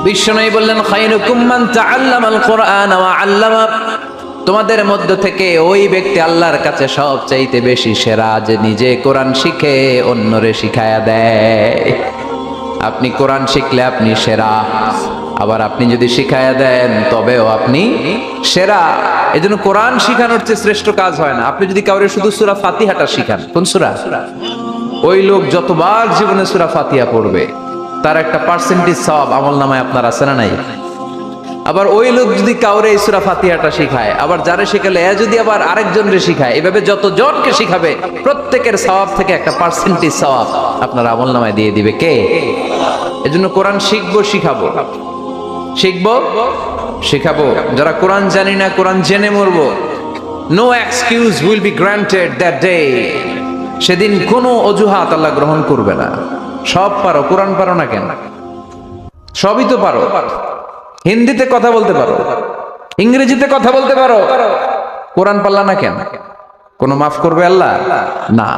বিশ্বনবী বললেন খায়রুকুম মান তাআল্লামাল কুরআন ওয়া আল্লামা, তোমাদের মধ্য থেকে ওই ব্যক্তি আল্লাহর কাছে সবচাইতে বেশি সেরা যে নিজে কোরআন শিখে অন্যরে শিখায়া দেয়। আপনি কোরআন শিখলে আপনি সেরা, আবার আপনি যদি শিখায়া দেন তবেও আপনি সেরা। এজন্য কোরআন শিখানোর চেয়ে শ্রেষ্ঠ কাজ হয় না। আপনি যদি কাউরে শুধু সূরা ফাতিহাটা শিখান, কোন সূরা, ওই লোক যতবার জীবনে সূরা ফাতিহা পড়বে তার একটা পার্সেন্টেজ সওয়াব আমলনামায় আপনার আছে না নাই? আবার ওই লোক যদি কাউরে এই সূরা ফাতিহাটা শিখায়, আবার যারে শিখালে এ যদি আবার আরেকজনরে শিখায়, এভাবে যতজনকে শিখাবে প্রত্যেকের সওয়াব থেকে একটা পার্সেন্টেজ সওয়াব আপনার আমলনামায় দিয়ে দিবে কে? এজন্য কোরআন শিখবো, শিখাবো, শিখবো, শিখাবো। যারা কোরআন জানি না, কোরআন জেনে মরবো। No excuse will be granted that day. সেদিন কোনো অজুহাত আল্লাহ গ্রহণ করবে না। সব পারো, কোরআন পারো না কেন? সবই তো পারো। হিন্দিতে কথা বলতে পারো, ইংরেজিতে কথা বলতে পারো, কোরআন পারলা না কেন? কোনো মাফ করবে আল্লাহ? না।